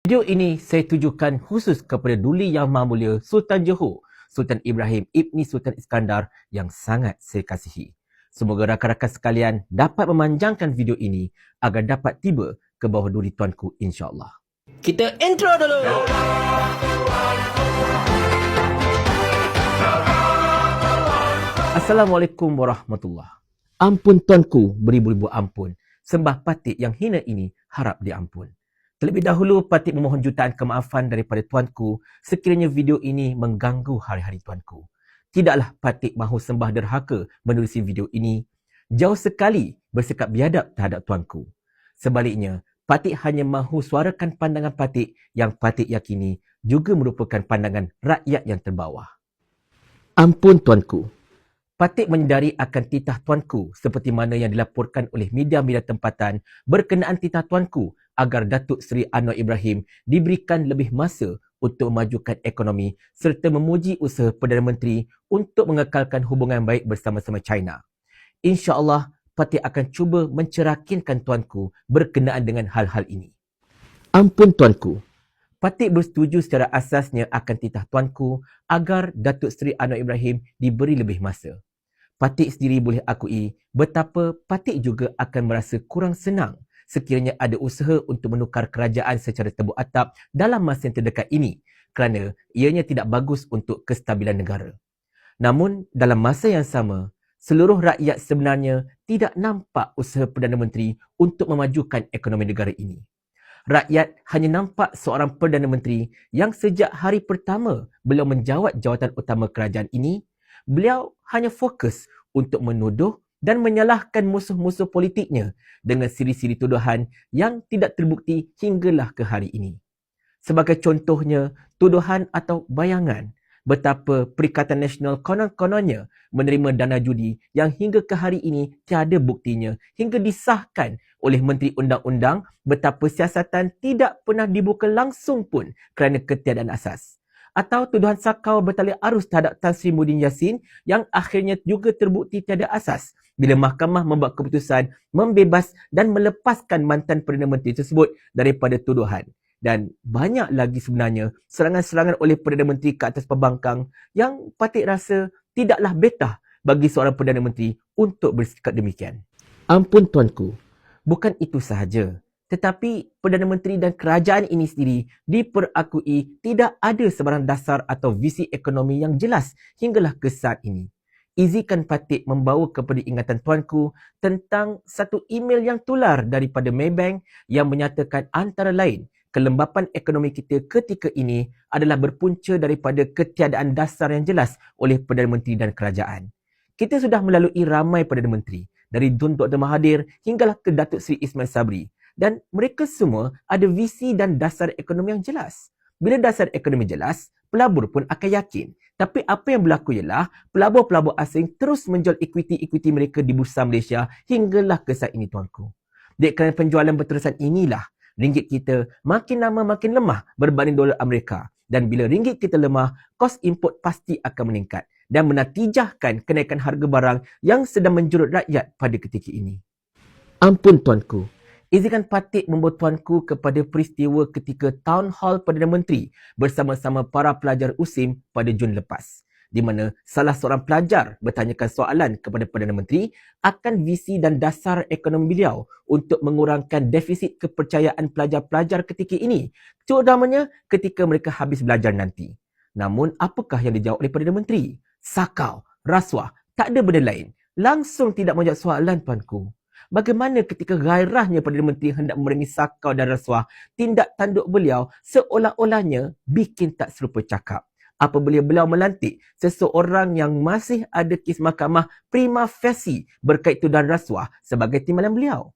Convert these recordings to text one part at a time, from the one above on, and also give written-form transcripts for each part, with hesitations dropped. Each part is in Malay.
Video ini saya tujukan khusus kepada Duli Yang Maha Mulia Sultan Johor, Sultan Ibrahim Ibni Sultan Iskandar yang sangat saya kasihi. Semoga rakan-rakan sekalian dapat memanjangkan video ini agar dapat tiba ke bawah duli tuanku insya-Allah. Kita intro dulu. Assalamualaikum warahmatullahi. Ampun tuanku, beribu-ribu ampun. Sembah patik yang hina ini harap diampun. Terlebih dahulu, patik memohon jutaan kemaafan daripada tuanku sekiranya video ini mengganggu hari-hari tuanku. Tidaklah patik mahu sembah derhaka menerusi video ini. Jauh sekali bersikap biadab terhadap tuanku. Sebaliknya, patik hanya mahu suarakan pandangan patik yang patik yakini juga merupakan pandangan rakyat yang terbawah. Ampun tuanku. Patik menyedari akan titah tuanku seperti mana yang dilaporkan oleh media-media tempatan berkenaan titah tuanku agar Datuk Seri Anwar Ibrahim diberikan lebih masa untuk memajukan ekonomi serta memuji usaha Perdana Menteri untuk mengekalkan hubungan baik bersama-sama China. InsyaAllah, patik akan cuba mencerakinkan tuanku berkenaan dengan hal-hal ini. Ampun tuanku. Patik bersetuju secara asasnya akan titah tuanku agar Datuk Seri Anwar Ibrahim diberi lebih masa. Patik sendiri boleh akui betapa patik juga akan merasa kurang senang sekiranya ada usaha untuk menukar kerajaan secara tebuk atap dalam masa yang terdekat ini kerana ianya tidak bagus untuk kestabilan negara. Namun, dalam masa yang sama, seluruh rakyat sebenarnya tidak nampak usaha Perdana Menteri untuk memajukan ekonomi negara ini. Rakyat hanya nampak seorang Perdana Menteri yang sejak hari pertama beliau menjawat jawatan utama kerajaan ini, beliau hanya fokus untuk menuduh dan menyalahkan musuh-musuh politiknya dengan siri-siri tuduhan yang tidak terbukti hinggalah ke hari ini. Sebagai contohnya, tuduhan atau bayangan betapa Perikatan Nasional konon-kononnya menerima dana judi yang hingga ke hari ini tiada buktinya hingga disahkan oleh Menteri Undang-Undang betapa siasatan tidak pernah dibuka langsung pun kerana ketiadaan asas. Atau tuduhan sakau bertali arus terhadap Tan Sri Muhyiddin Yassin yang akhirnya juga terbukti tiada asas bila mahkamah membuat keputusan membebas dan melepaskan mantan Perdana Menteri tersebut daripada tuduhan. Dan banyak lagi sebenarnya serangan-serangan oleh Perdana Menteri ke atas pembangkang yang patik rasa tidaklah betah bagi seorang Perdana Menteri untuk bersikap demikian. Ampun tuanku, bukan itu sahaja. Tetapi Perdana Menteri dan kerajaan ini sendiri diperakui tidak ada sebarang dasar atau visi ekonomi yang jelas hinggalah ke saat ini. Izinkan patik membawa kepada ingatan tuanku tentang satu email yang tular daripada Maybank yang menyatakan antara lain kelembapan ekonomi kita ketika ini adalah berpunca daripada ketiadaan dasar yang jelas oleh Perdana Menteri dan kerajaan. Kita sudah melalui ramai Perdana Menteri dari Tun Dr. Mahathir hinggalah ke Datuk Seri Ismail Sabri. Dan mereka semua ada visi dan dasar ekonomi yang jelas. Bila dasar ekonomi jelas, pelabur pun akan yakin. Tapi apa yang berlaku ialah pelabur-pelabur asing terus menjual equity-equity mereka di Bursa Malaysia hinggalah ke saat ini tuanku. Dek kerana penjualan berterusan inilah, ringgit kita makin lama makin lemah berbanding dolar Amerika. Dan bila ringgit kita lemah, kos import pasti akan meningkat dan menatijahkan kenaikan harga barang yang sedang menjurut rakyat pada ketika ini. Ampun tuanku. Izinkan patik membawa tuanku kepada peristiwa ketika Town Hall Perdana Menteri bersama-sama para pelajar USIM pada Jun lepas. Di mana salah seorang pelajar bertanyakan soalan kepada Perdana Menteri akan visi dan dasar ekonomi beliau untuk mengurangkan defisit kepercayaan pelajar-pelajar ketika ini, terutamanya ketika mereka habis belajar nanti. Namun, apakah yang dijawab oleh Perdana Menteri? Sakau, rasuah, tak ada benda lain. Langsung tidak menjawab soalan tuanku. Bagaimana ketika gairahnya Perdana Menteri hendak memerangi sakau dan rasuah, tindak tanduk beliau seolah-olahnya bikin tak serupa cakap. Apabila beliau melantik seseorang yang masih ada kes mahkamah prima facie berkait tuduhan rasuah sebagai timbalan beliau.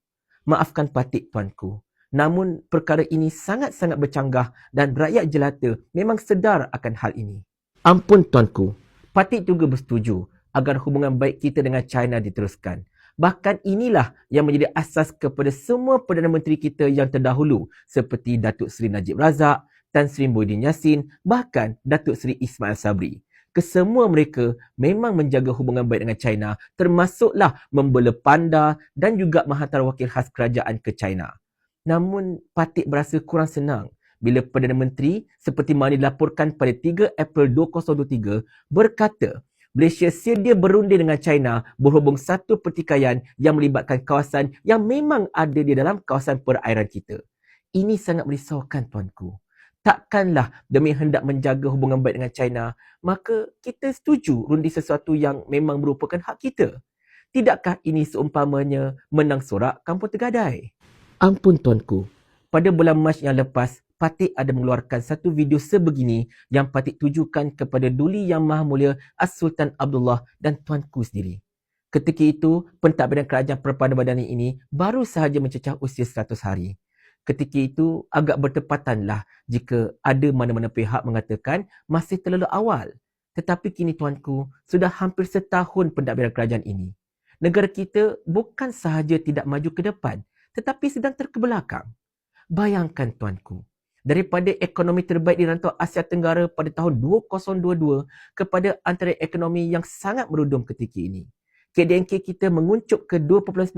Maafkan patik tuanku. Namun perkara ini sangat-sangat bercanggah dan rakyat jelata memang sedar akan hal ini. Ampun tuanku, patik juga bersetuju agar hubungan baik kita dengan China diteruskan. Bahkan inilah yang menjadi asas kepada semua Perdana Menteri kita yang terdahulu seperti Datuk Seri Najib Razak, Tan Sri Muhyiddin Yassin, bahkan Datuk Seri Ismail Sabri. Kesemua mereka memang menjaga hubungan baik dengan China, termasuklah membela panda dan juga menghantar wakil khas kerajaan ke China. Namun, patik berasa kurang senang bila Perdana Menteri seperti mana dilaporkan pada 3 April 2023 berkata Malaysia sedia berunding dengan China berhubung satu pertikaian yang melibatkan kawasan yang memang ada di dalam kawasan perairan kita. Ini sangat merisaukan tuanku. Takkanlah demi hendak menjaga hubungan baik dengan China, maka kita setuju runding sesuatu yang memang merupakan hak kita. Tidakkah ini seumpamanya menang sorak kampung Tergadai? Ampun tuanku, pada bulan Mac yang lepas, Patik ada mengeluarkan satu video sebegini yang Patik tujukan kepada Duli Yang Maha Mulia As-Sultan Abdullah dan tuanku sendiri. Ketika itu, pentadbiran kerajaan Perpaduan Madani ini baru sahaja mencecah usia 100 hari. Ketika itu, agak bertepatanlah jika ada mana-mana pihak mengatakan masih terlalu awal. Tetapi kini tuanku, sudah hampir setahun pentadbiran kerajaan ini. Negara kita bukan sahaja tidak maju ke depan, tetapi sedang terkebelakang. Bayangkan tuanku, daripada ekonomi terbaik di rantau Asia Tenggara pada tahun 2022 kepada antara ekonomi yang sangat merudum ketika ini. KDNK kita menguncup ke 2.9%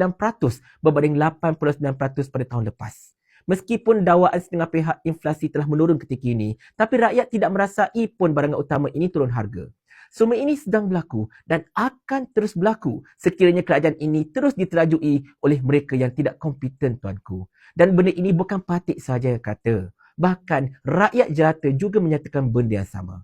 berbanding 8.9% pada tahun lepas. Meskipun dakwaan setengah pihak inflasi telah menurun ketika ini, tapi rakyat tidak merasai pun barangan utama ini turun harga. Semua ini sedang berlaku dan akan terus berlaku sekiranya kerajaan ini terus diterajui oleh mereka yang tidak kompeten tuanku. Dan benda ini bukan Patik sahaja yang kata. Bahkan rakyat jelata juga menyatakan benda yang sama.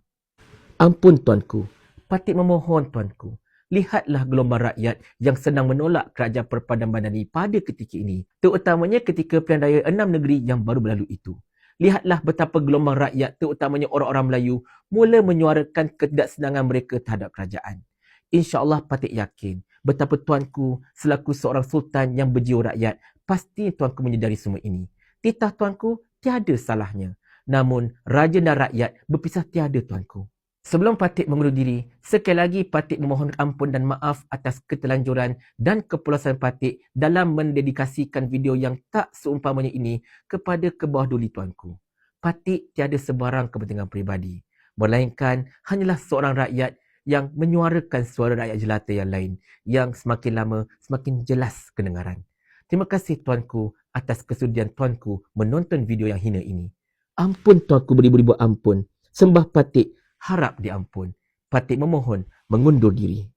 Ampun tuanku, Patik memohon tuanku. Lihatlah gelombang rakyat yang sedang menolak kerajaan Perpaduan Madani pada ketika ini. Terutamanya ketika pilihan raya 6 negeri yang baru berlalu itu. Lihatlah betapa gelombang rakyat, terutamanya orang-orang Melayu, mula menyuarakan ketidaksenangan mereka terhadap kerajaan. InsyaAllah Patik yakin betapa tuanku selaku seorang sultan yang berjiwa rakyat, pasti tuanku menyedari semua ini. Titah tuanku tiada salahnya. Namun, raja dan rakyat berpisah tiada tuanku. Sebelum Patik mengundur diri, sekali lagi Patik memohon ampun dan maaf atas ketelanjuran dan kepulasan Patik dalam mendedikasikan video yang tak seumpamanya ini kepada kebawah duli tuanku. Patik tiada sebarang kepentingan peribadi, melainkan hanyalah seorang rakyat yang menyuarakan suara rakyat jelata yang lain yang semakin lama semakin jelas kedengaran. Terima kasih tuanku atas kesudian tuanku menonton video yang hina ini. Ampun tuanku beribu-ribu ampun. Sembah Patik harap diampun. Patik memohon mengundur diri.